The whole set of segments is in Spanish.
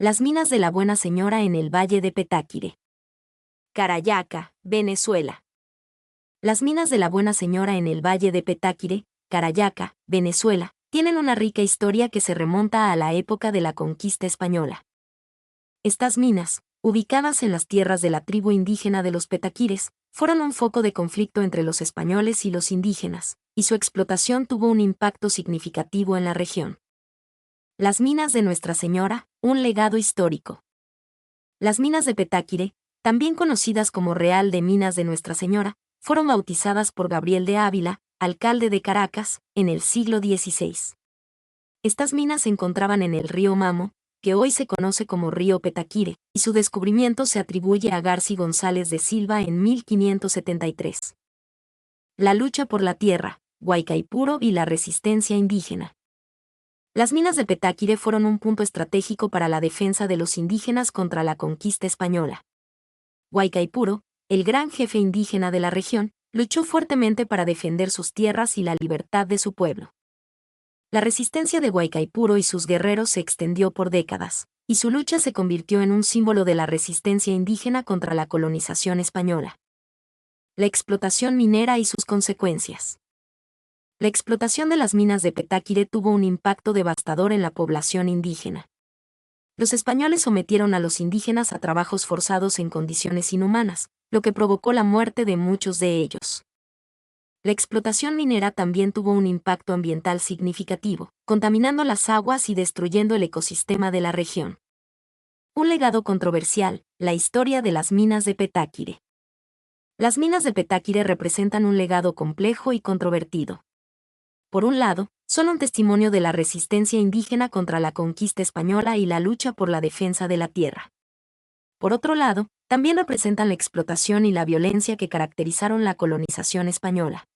Las minas de la Buena Señora en el Valle de Petáquire. Carayaca, Venezuela. Las minas de la Buena Señora en el Valle de Petáquire, Carayaca, Venezuela, tienen una rica historia que se remonta a la época de la conquista española. Estas minas, ubicadas en las tierras de la tribu indígena de los Petaquires, fueron un foco de conflicto entre los españoles y los indígenas, y su explotación tuvo un impacto significativo en la región. Las minas de Nuestra Señora, un legado histórico. Las minas de Petáquire, también conocidas como Real de Minas de Nuestra Señora, fueron bautizadas por Gabriel de Ávila, alcalde de Caracas, en el siglo XVI. Estas minas se encontraban en el río Mamo, que hoy se conoce como río Petáquire, y su descubrimiento se atribuye a Garci González de Silva en 1573. La lucha por la tierra, Guaycaipuro y la resistencia indígena. Las minas de Petáquire fueron un punto estratégico para la defensa de los indígenas contra la conquista española. Guaycaipuro, el gran jefe indígena de la región, luchó fuertemente para defender sus tierras y la libertad de su pueblo. La resistencia de Guaycaipuro y sus guerreros se extendió por décadas, y su lucha se convirtió en un símbolo de la resistencia indígena contra la colonización española. La explotación minera y sus consecuencias. La explotación de las minas de Petáquire tuvo un impacto devastador en la población indígena. Los españoles sometieron a los indígenas a trabajos forzados en condiciones inhumanas, lo que provocó la muerte de muchos de ellos. La explotación minera también tuvo un impacto ambiental significativo, contaminando las aguas y destruyendo el ecosistema de la región. Un legado controversial, la historia de las minas de Petáquire. Las minas de Petáquire representan un legado complejo y controvertido. Por un lado, son un testimonio de la resistencia indígena contra la conquista española y la lucha por la defensa de la tierra. Por otro lado, también representan la explotación y la violencia que caracterizaron la colonización española.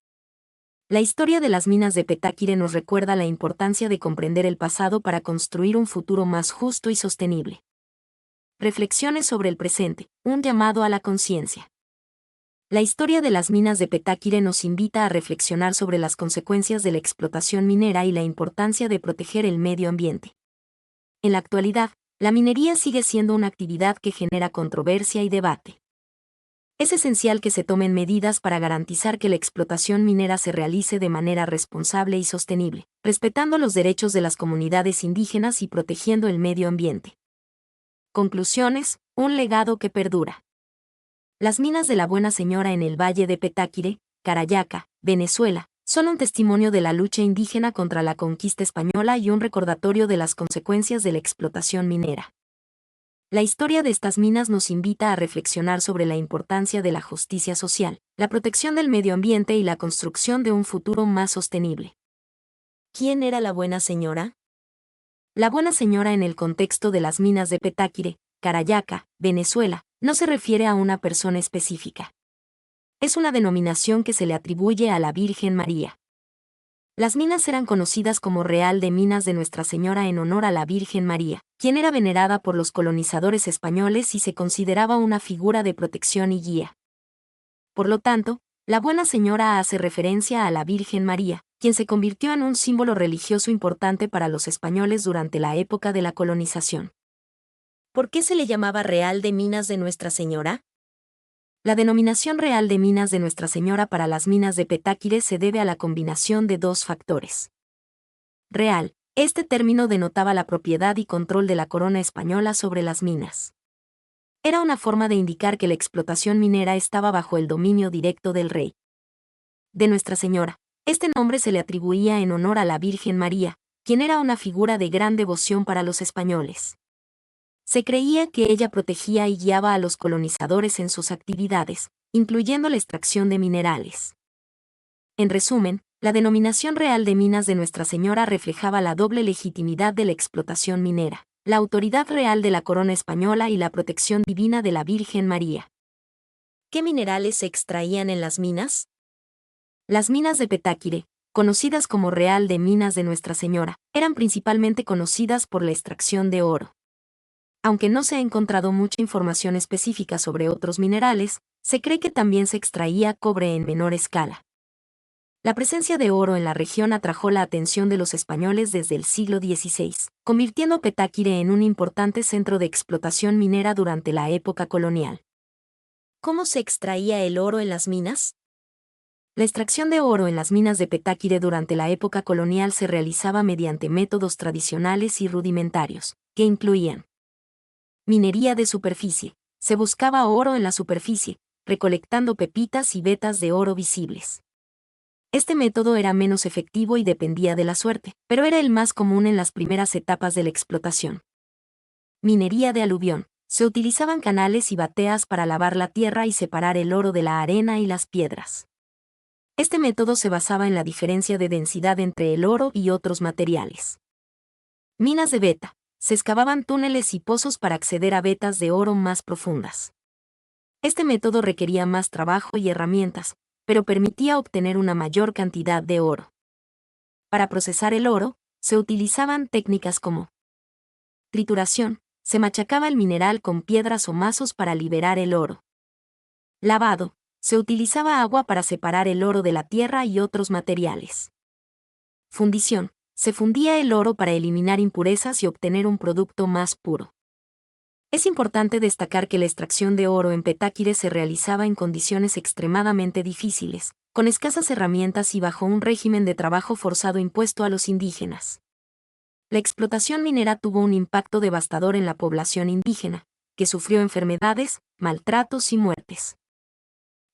La historia de las minas de Petáquire nos recuerda la importancia de comprender el pasado para construir un futuro más justo y sostenible. Reflexiones sobre el presente, un llamado a la conciencia. La historia de las minas de Petáquire nos invita a reflexionar sobre las consecuencias de la explotación minera y la importancia de proteger el medio ambiente. En la actualidad, la minería sigue siendo una actividad que genera controversia y debate. Es esencial que se tomen medidas para garantizar que la explotación minera se realice de manera responsable y sostenible, respetando los derechos de las comunidades indígenas y protegiendo el medio ambiente. Conclusiones, un legado que perdura. Las minas de la Buena Señora en el Valle de Petáquire, Carayaca, Venezuela, son un testimonio de la lucha indígena contra la conquista española y un recordatorio de las consecuencias de la explotación minera. La historia de estas minas nos invita a reflexionar sobre la importancia de la justicia social, la protección del medio ambiente y la construcción de un futuro más sostenible. ¿Quién era la Buena Señora? La Buena Señora en el contexto de las minas de Petáquire, Carayaca, Venezuela, no se refiere a una persona específica. Es una denominación que se le atribuye a la Virgen María. Las minas eran conocidas como Real de Minas de Nuestra Señora en honor a la Virgen María, quien era venerada por los colonizadores españoles y se consideraba una figura de protección y guía. Por lo tanto, la Buena Señora hace referencia a la Virgen María, quien se convirtió en un símbolo religioso importante para los españoles durante la época de la colonización. ¿Por qué se le llamaba Real de Minas de Nuestra Señora? La denominación Real de Minas de Nuestra Señora para las minas de Petáquire se debe a la combinación de dos factores. Real, este término denotaba la propiedad y control de la corona española sobre las minas. Era una forma de indicar que la explotación minera estaba bajo el dominio directo del rey. De Nuestra Señora, este nombre se le atribuía en honor a la Virgen María, quien era una figura de gran devoción para los españoles. Se creía que ella protegía y guiaba a los colonizadores en sus actividades, incluyendo la extracción de minerales. En resumen, la denominación Real de Minas de Nuestra Señora reflejaba la doble legitimidad de la explotación minera, la autoridad real de la corona española y la protección divina de la Virgen María. ¿Qué minerales se extraían en las minas? Las minas de Petáquire, conocidas como Real de Minas de Nuestra Señora, eran principalmente conocidas por la extracción de oro. Aunque no se ha encontrado mucha información específica sobre otros minerales, se cree que también se extraía cobre en menor escala. La presencia de oro en la región atrajo la atención de los españoles desde el siglo XVI, convirtiendo Petáquire en un importante centro de explotación minera durante la época colonial. ¿Cómo se extraía el oro en las minas? La extracción de oro en las minas de Petáquire durante la época colonial se realizaba mediante métodos tradicionales y rudimentarios, que incluían minería de superficie. Se buscaba oro en la superficie, recolectando pepitas y vetas de oro visibles. Este método era menos efectivo y dependía de la suerte, pero era el más común en las primeras etapas de la explotación. Minería de aluvión. Se utilizaban canales y bateas para lavar la tierra y separar el oro de la arena y las piedras. Este método se basaba en la diferencia de densidad entre el oro y otros materiales. Minas de veta. Se excavaban túneles y pozos para acceder a vetas de oro más profundas. Este método requería más trabajo y herramientas, pero permitía obtener una mayor cantidad de oro. Para procesar el oro, se utilizaban técnicas como trituración. Se machacaba el mineral con piedras o mazos para liberar el oro. Lavado. Se utilizaba agua para separar el oro de la tierra y otros materiales. Fundición. Se fundía el oro para eliminar impurezas y obtener un producto más puro. Es importante destacar que la extracción de oro en Petáquire se realizaba en condiciones extremadamente difíciles, con escasas herramientas y bajo un régimen de trabajo forzado impuesto a los indígenas. La explotación minera tuvo un impacto devastador en la población indígena, que sufrió enfermedades, maltratos y muertes.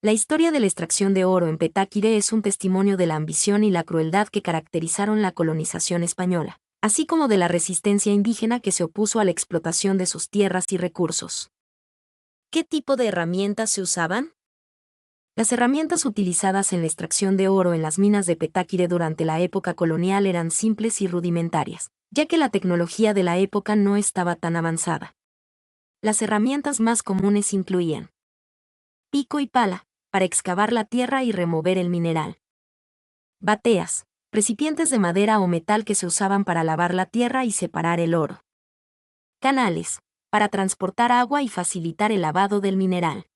La historia de la extracción de oro en Petáquire es un testimonio de la ambición y la crueldad que caracterizaron la colonización española, así como de la resistencia indígena que se opuso a la explotación de sus tierras y recursos. ¿Qué tipo de herramientas se usaban? Las herramientas utilizadas en la extracción de oro en las minas de Petáquire durante la época colonial eran simples y rudimentarias, ya que la tecnología de la época no estaba tan avanzada. Las herramientas más comunes incluían pico y pala, para excavar la tierra y remover el mineral. Bateas, recipientes de madera o metal que se usaban para lavar la tierra y separar el oro. Canales, para transportar agua y facilitar el lavado del mineral.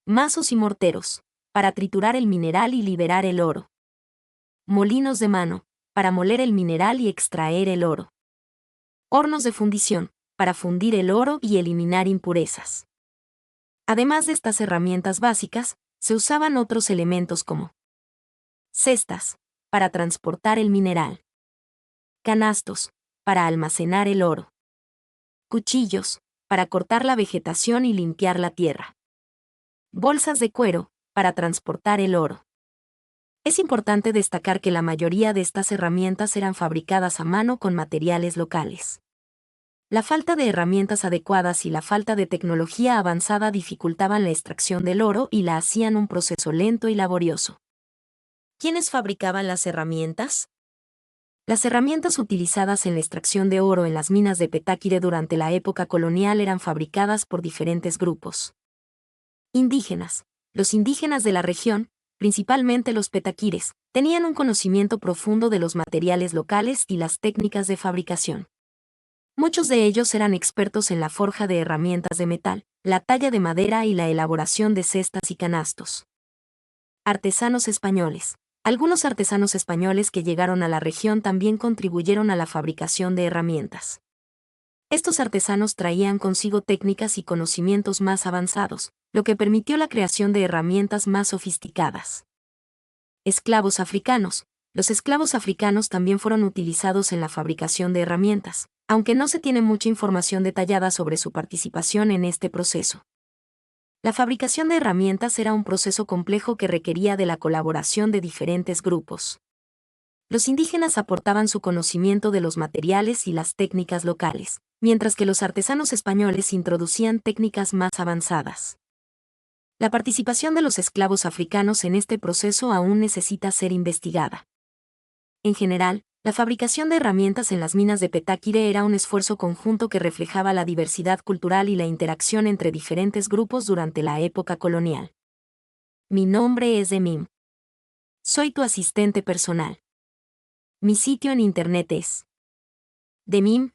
Mazos y morteros, para triturar el mineral y liberar el oro. Molinos de mano, para moler el mineral y extraer el oro. Hornos de fundición, para fundir el oro y eliminar impurezas. Además de estas herramientas básicas, se usaban otros elementos como cestas, para transportar el mineral. Canastos, para almacenar el oro. Cuchillos, para cortar la vegetación y limpiar la tierra. Bolsas de cuero, para transportar el oro. Es importante destacar que la mayoría de estas herramientas eran fabricadas a mano con materiales locales. La falta de herramientas adecuadas y la falta de tecnología avanzada dificultaban la extracción del oro y la hacían un proceso lento y laborioso. ¿Quiénes fabricaban las herramientas? Las herramientas utilizadas en la extracción de oro en las minas de Petáquire durante la época colonial eran fabricadas por diferentes grupos. Indígenas. Los indígenas de la región, principalmente los petaquires, tenían un conocimiento profundo de los materiales locales y las técnicas de fabricación. Muchos de ellos eran expertos en la forja de herramientas de metal, la talla de madera y la elaboración de cestas y canastos. Artesanos españoles. Algunos artesanos españoles que llegaron a la región también contribuyeron a la fabricación de herramientas. Estos artesanos traían consigo técnicas y conocimientos más avanzados, lo que permitió la creación de herramientas más sofisticadas. Esclavos africanos. Los esclavos africanos también fueron utilizados en la fabricación de herramientas, aunque no se tiene mucha información detallada sobre su participación en este proceso. La fabricación de herramientas era un proceso complejo que requería de la colaboración de diferentes grupos. Los indígenas aportaban su conocimiento de los materiales y las técnicas locales, mientras que los artesanos españoles introducían técnicas más avanzadas. La participación de los esclavos africanos en este proceso aún necesita ser investigada. En general, la fabricación de herramientas en las minas de Petáquire era un esfuerzo conjunto que reflejaba la diversidad cultural y la interacción entre diferentes grupos durante la época colonial. Mi nombre es Demim. Soy tu asistente personal. Mi sitio en internet es demim.es.tl